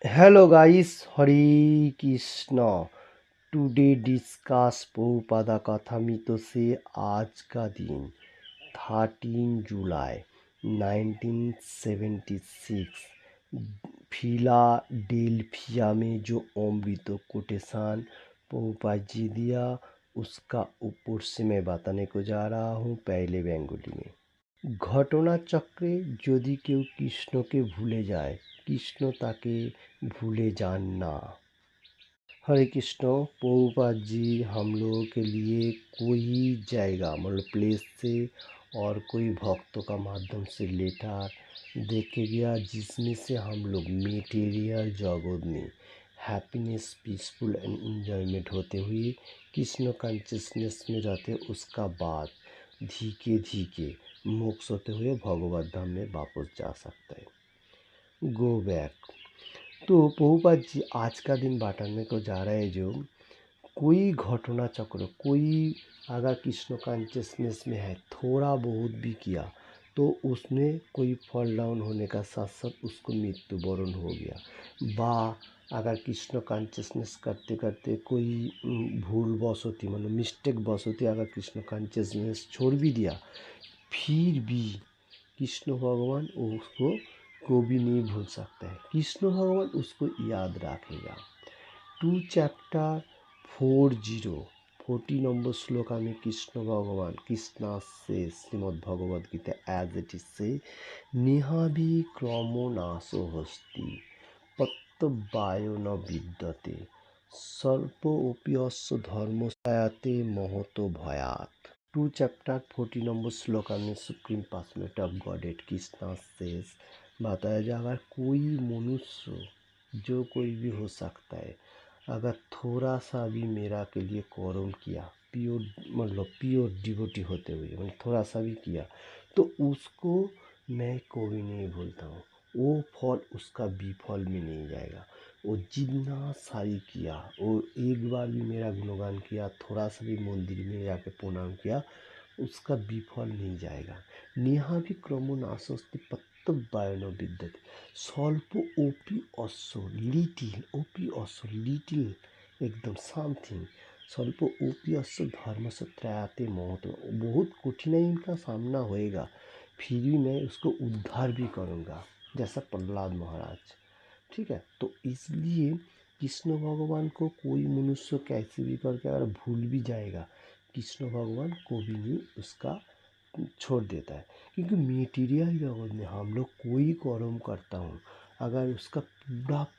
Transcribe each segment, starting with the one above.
Hello guys, Hare Krishna. Today discuss Prabhupada Kathamito से आज का दिन 13 जुलाई 1976 फिलाडेल्फिया में जो अमृत कोटेशन प्रभुपाद जी दिया उसका ऊपर से मैं बताने को जा रहा हूँ पहले बंगाली में। ঘটনা চক্রে যদি কেউ কৃষ্ণকে ভুলে যায় কৃষ্ণ তাকে भूले जान ना। हरे कृष्ण प्रभुपाद जी हम लोगों के लिए कोई जगह मतलब प्लेस से और कोई भक्तों का माध्यम से लेटर देके गया जिसमें से हम लोग मेटेरियल जगत में हैप्पीनेस पीसफुल एंड एंजॉयमेंट होते हुए कृष्ण कॉन्शियसनेस में रहते उसका बाद धीरे धीरे मोक्ष होते हुए भगवत धाम में वापस जा सकता है। Go back. तो प्रभुपाद जी आज का दिन बांटने को जा रहे हैं जो कोई घटना चक्र कोई अगर कृष्ण कॉन्शियसनेस में है थोड़ा बहुत भी किया तो उसमें कोई फॉल डाउन होने का साथ साथ उसको मृत्युवरण हो गया बा अगर कृष्ण कॉन्शियसनेस करते करते कोई भूल बसोती मतलब मिस्टेक बसोती अगर कृष्ण कॉन्शियसनेस छोड़ भी दिया फिर भी कृष्ण भगवान उसको भी नहीं भूल सकता है। कृष्ण भगवान उसको याद रखेगा। 2 चैप्टर 40 नंबर श्लोका में कृष्ण भगवान कृष्णा से Shrimad Bhagavad Gita as it is से निहाभि क्रमो नाशो हस्ति पत्तवायो न विद्यते सर्पोऽप्यस्य धर्मस्याते महतो भयात्। 2 चैप्टर 40 नंबर श्लोका में supreme personality of godhead Krishna से बताया जा अगर कोई मनुष्य जो कोई भी हो सकता है अगर थोड़ा सा भी मेरा के लिए कर्म किया प्योर मतलब प्योर डिवोटी होते हुए मतलब थोड़ा सा भी किया तो उसको मैं कभी नहीं भूलता हूँ। वो फल उसका विफल में नहीं जाएगा। वो जितना सारी किया वो एक बार भी मेरा गुणगान किया थोड़ा सा भी मंदिर में जाके प्रणाम किया उसका विफल नहीं जाएगा। नेहा भी क्रमो नाशस्ति पत्तवायो न विद्यते स्वल्प ओपी अश्व लिटिल एकदम समथिंग स्वल्प ओपी अश्व धर्म से त्रयाते महत्व बहुत कठिनाई का सामना होएगा फिर भी मैं उसको उद्धार भी करूँगा जैसा प्रहलाद महाराज। ठीक है तो इसलिए कृष्ण भगवान को कोई मनुष्य कैसे भी करके अगर भूल भी जाएगा कृष्ण भगवान को भी नहीं उसका छोड़ देता है क्योंकि मटेरियल जगत में हम लोग कोई कर्म करता हूँ अगर उसका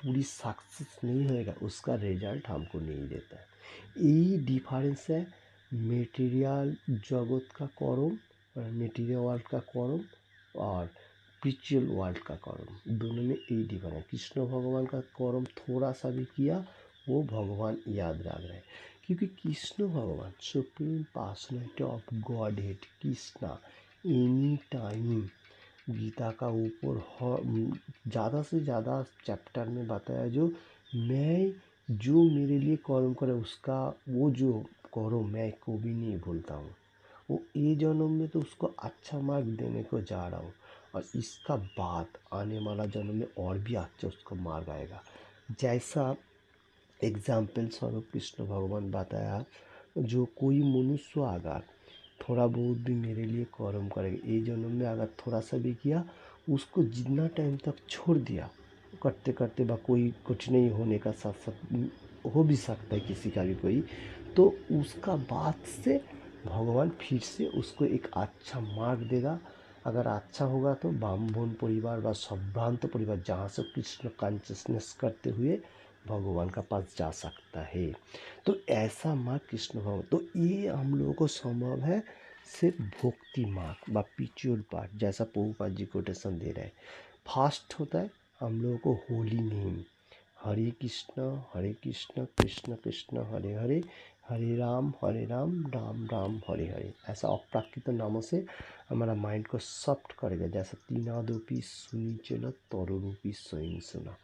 पूरी सक्सेस नहीं होएगा उसका रिजल्ट हमको नहीं देता है। यही डिफरेंस है मटेरियल जगत का कर्म और मटेरियल वर्ल्ड का कर्म और स्पिरिचुअल वर्ल्ड का कर्म दोनों में यही डिफरेंस है। कृष्ण भगवान का कर्म थोड़ा सा भी किया वो भगवान याद रख रहे हैं क्योंकि कृष्ण भगवान supreme personality of Godhead Krishna any time Gita का ऊपर ज़्यादा से ज़्यादा चैप्टर में बताया जो मैं जो मेरे लिए कर्म करे उसका वो जो करो मैं को भी नहीं भूलता हूँ। वो ये जन्म में तो उसको अच्छा मार्ग देने को जा रहा हूँ और इसका बाद आने वाला जन्म में और भी अच्छा उसको मार्ग आएगा। जैसा एग्जाम्पल स्वरूप कृष्ण भगवान बताया जो कोई मनुष्य अगर थोड़ा बहुत भी मेरे लिए कर्म करेगा ये जन्म में अगर थोड़ा सा भी किया उसको जितना टाइम तक छोड़ दिया करते करते बा कोई कुछ नहीं होने का साथ साथ हो भी सकता है किसी का भी कोई तो उसका बाद से भगवान फिर से उसको एक अच्छा मार्ग देगा। अगर अच्छा होगा तो ब्राह्मण परिवार व संभ्रांत परिवार जहाँ से कृष्ण कॉन्शियसनेस करते हुए भगवान का पास जा सकता है। तो ऐसा मार्ग कृष्ण भगवान तो ये हम लोगों को संभव है सिर्फ भक्ति मार्ग व पिक्चर पार्ट जैसा प्रभुपाद जी कोटेशन दे रहे हैं। फास्ट होता है हम लोगों को होली नेम हरे कृष्ण कृष्ण कृष्ण हरे हरे हरे राम राम राम हरे हरे ऐसा अप्राकृत नामों से हमारा माइंड को सॉफ्ट करेगा जैसा तीनादोपी सुनी चलो तरुरूपी स्वयं सुना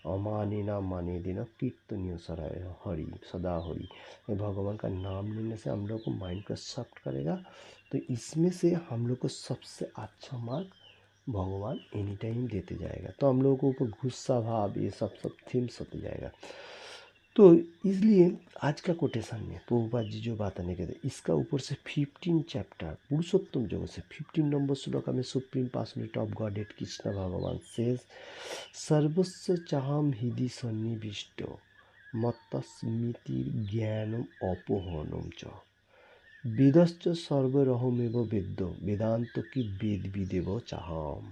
अमाने ना माने देना कीर्तनीय सराय हरि सदा हरि भगवान का नाम लेने से हम लोग को माइंड को सॉफ्ट करेगा। तो इसमें से हम लोग को सबसे अच्छा मार्ग भगवान एनी टाइम देते जाएगा। तो हम लोगों को ऊपर गुस्सा भाव ये सब थीम्स होते जाएगा। तो इसलिए आज का कोटेशन में प्रभुपाद जी जो बात नहीं कहते, इसका ऊपर से 15 चैप्टर पुरुषोत्तम योग से 15 नंबर श्लोक में supreme personality of godhead Krishna भगवान सेज सर्वस्य चाहम हृदि सन्निविष्टो मत्तस्मृति ज्ञानम अपोहनम च वेदश्च सर्वरहमेव वेद्यो वेदांत की वेद विदेव चाहम।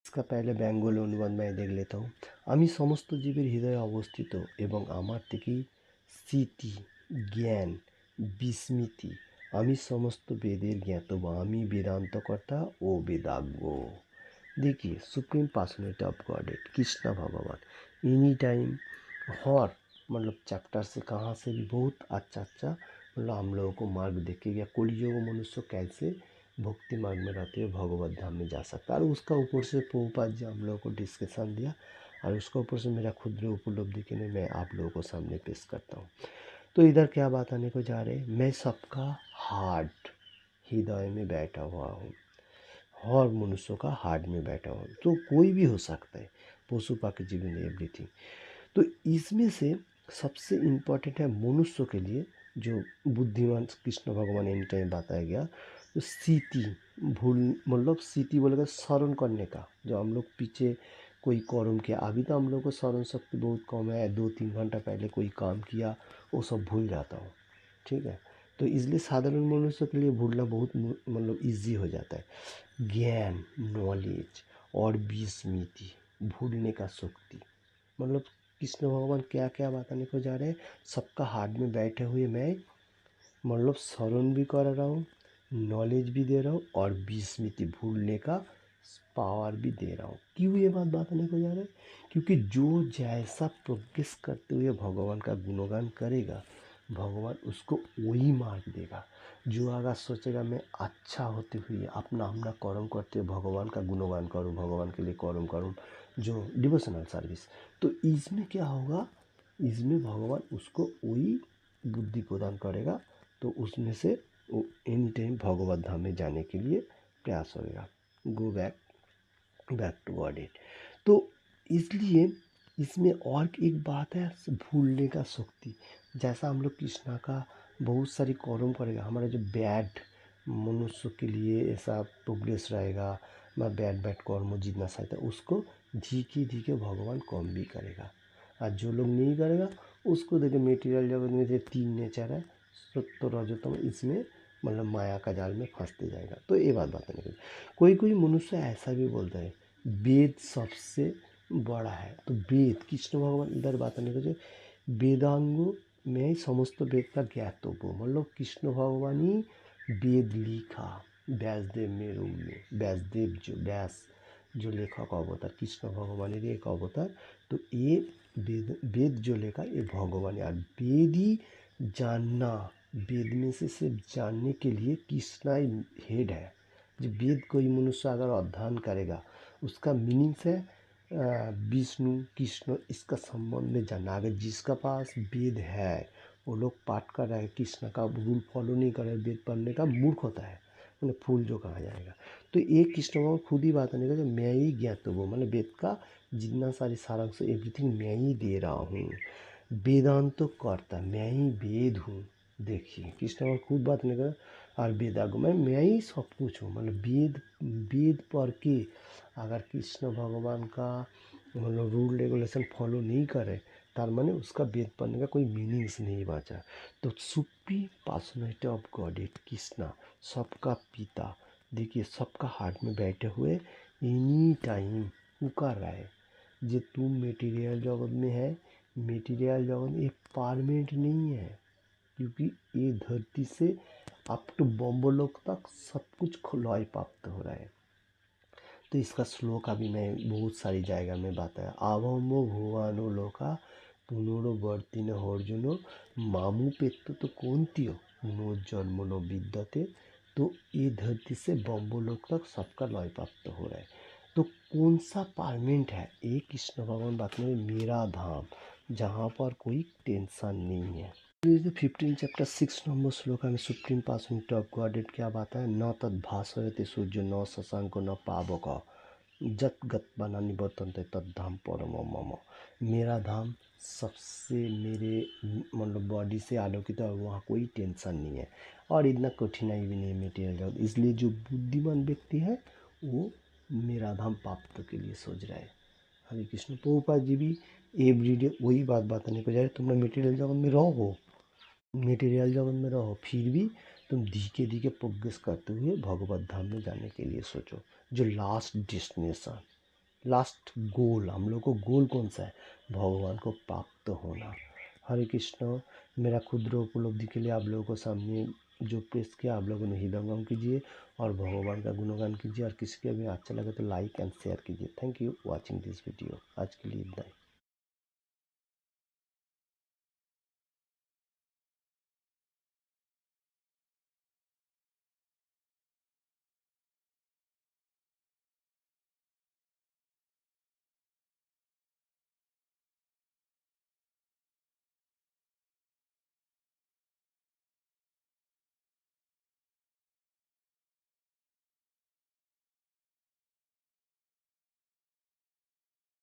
इसका पहले बेंगोली अनुवाद मैं देख लेता हूँ। আমি সমস্ত জীবের হৃদয়ে অবস্থিত এবং আমার থেকেই স্মৃতি জ্ঞান বিস্মৃতি আমি সমস্ত বেদের জ্ঞাতব আমি वेदांतकर्ता ও वेदाज्ञ। देखिए supreme personality of godhead Krishna भगवान एनी टाइम हर मतलब चैप्टर से कहाँ से भी बहुत अच्छा अच्छा मतलब हम लोगों को मार्ग देखे गया कलियुग मनुष्य कैसे भक्ति मार्ग में रहते हुए भगवत धाम में जा सकता है। और उसका ऊपर से प्रभुपाद जी हम लोगों को डिस्कशन दिया और उसका ऊपर से मेरा क्षुद्र उपलब्धि के लिए मैं आप लोगों को सामने पेश करता हूँ। तो इधर क्या बात आने को जा रहे हैं, मैं सबका हार्ट हृदय में बैठा हुआ हूँ, हर मनुष्यों का हार्ट में बैठा हुआ हूँ। तो कोई भी हो सकता है, पशु पक्षी जीवन एवरीथिंग। तो इसमें से सबसे इम्पोर्टेंट है मनुष्य के लिए जो बुद्धिमान कृष्ण भगवान एनी टाइम बताया गया। तो स्थिति भूल मतलब स्थिति बोलेगा स्मरण करने का, जो हम लोग पीछे कोई कर्म किया, अभी तो हम लोग को स्मरण शक्ति बहुत कम है, 2-3 घंटा पहले कोई काम किया वो सब भूल जाता हूँ, ठीक है। तो इसलिए साधारण मनुष्य के लिए भूलना बहुत मतलब ईजी हो जाता है। ज्ञान नॉलेज और विस्मृति भूलने का शक्ति मतलब कृष्ण भगवान क्या क्या बताने को जा रहे हैं, सबका हार्ट में बैठे हुए मैं मतलब स्मरण भी कर रहा हूँ, नॉलेज भी दे रहा हूँ और विस्मृति भूलने का पावर भी दे रहा हूँ। क्यों ये बात बताने को जा रहा है, क्योंकि जो जैसा प्रोग्रेस करते हुए भगवान का गुणगान करेगा भगवान उसको वही मार्ग देगा। जो अगर सोचेगा मैं अच्छा होते हुए अपना अपना कर्म करते हुए भगवान का गुणगान करूँ, भगवान के लिए कर्म करूँ, जो डिवोशनल सर्विस, तो इसमें क्या होगा, इसमें भगवान उसको वही बुद्धि प्रदान करेगा। तो उसमें से वो एनी टाइम भगवत धाम में जाने के लिए प्रयास होगा, गो बैक टू गॉडहेड। तो इसलिए इसमें और एक बात है भूलने का शक्ति। जैसा हम लोग कृष्णा का बहुत सारी कर्म करेगा, हमारा जो बैड मनुष्य के लिए ऐसा प्रोग्रेस रहेगा, मैं बैड बैड कर्म जितना चाहता उसको धीरे भगवान कम भी करेगा। और जो लोग नहीं करेगा उसको देखिए मेटीरियल जगत में जो 3 नेचर है सत्व रजतम, इसमें मतलब माया का जाल में फंसते जाएगा। तो ये बात बताने के लिए कोई मनुष्य ऐसा भी बोलता है वेद सबसे बड़ा है। तो वेद कृष्ण भगवान इधर बताने के लिए वेदांगों में समस्त वेद का ज्ञातव्य मतलब कृष्ण भगवान ही वेद लिखा व्यासदेव में रूप में, व्यासदेव जो व्यास जो लेखक अवतार कृष्ण भगवान एक अवतार। तो ये वेद जो लेखा ये भगवान यार वेद ही जानना, वेद में से सिर्फ जानने के लिए कृष्णा ही हेड है। जो वेद कोई मनुष्य अगर अध्ययन करेगा उसका मीनिंग्स है विष्णु कृष्ण इसका संबंध में जानना। अगर जिसका पास वेद है वो लोग पाठ कर रहे हैं कृष्ण का रूल फॉलो नहीं कर रहे, वेद पढ़ने का मूर्ख होता है, मतलब फूल जो कहा जाएगा। तो एक कृष्ण भगवान खुद ही बात नहीं कर, मैं ही ज्ञात वो मतलब वेद का जितना सारी सारांश एवरीथिंग मैं ही दे रहा हूँ, वेदांत तो करता मैं ही वेद हूँ। देखिए कृष्ण भगवान खुद बात नहीं कर और वेदागो मैं ही सब कुछ हूँ, मतलब वेद पढ़ के अगर कृष्ण भगवान का मतलब रूल रेगुलेशन फॉलो नहीं करे तार माने उसका वेद पढ़ने का कोई मीनिंग्स नहीं बचा। तो supreme personality of godhead Krishna सबका पिता देखिए सबका हार्ट में बैठे हुए एनी टाइम पुकार रहा है। जो तुम मेटीरियल जगत में है, मेटीरियल जगत में परमानेंट नहीं है, क्योंकि ये धरती से अप टू बम्बलोक तक सब कुछ लय प्राप्त हो रहा है। तो इसका श्लोक अभी मैं बहुत सारी जगह में बताया, आवमो भुवानो लोका पुनर्वर्तिन अर्जुनो मामू पेत्तो तो कौंतियो पुनर्जन्म नो विद्यते। तो ये धरती से बम्बलोक तक सबका लय प्राप्त हो रहा है। तो कौन सा परमानेंट है, एक कृष्ण भगवान बात में मेरा धाम जहाँ पर कोई टेंशन नहीं है। 15 चैप्टर 6 नंबर श्लोक में सुप्रीम पर्सनैलिटी ऑफ गॉडहेड क्या बात है, न तद भाषयते सूर्य न शशांको न पावक जत गत्वाना निवर्तन्ते तद्धाम परमो मम। मेरा धाम सबसे मेरे मतलब बॉडी से आलोकित है और वहाँ कोई टेंशन नहीं है और इतना कठिनाई भी नहीं है मटेरियल जगत। इसलिए जो बुद्धिमान व्यक्ति है वो मेरा धाम प्राप्त के लिए सोच रहा है। हरे कृष्ण। प्रभुपाद जी भी एवरीडे वही बात बताने को जा रहे, तुम मटेरियल जगत में रहो, मटेरियल जगत में रहो, फिर भी तुम धीरे धीरे प्रोग्रेस करते हुए भगवत धाम में जाने के लिए सोचो, जो लास्ट डेस्टिनेशन, लास्ट गोल, हम लोग को गोल कौन सा है? भगवान को प्राप्त होना। हरे कृष्ण। मेरा क्षुद्र उपलब्धि के लिए आप लोगों को सामने जो पेश किया, आप लोगों ने हृदयंगम कीजिए और भगवान का गुणगान कीजिए और किसी के भी अच्छा लगे तो लाइक एंड शेयर कीजिए। Thank you watching this video. आज के लिए इतना ही।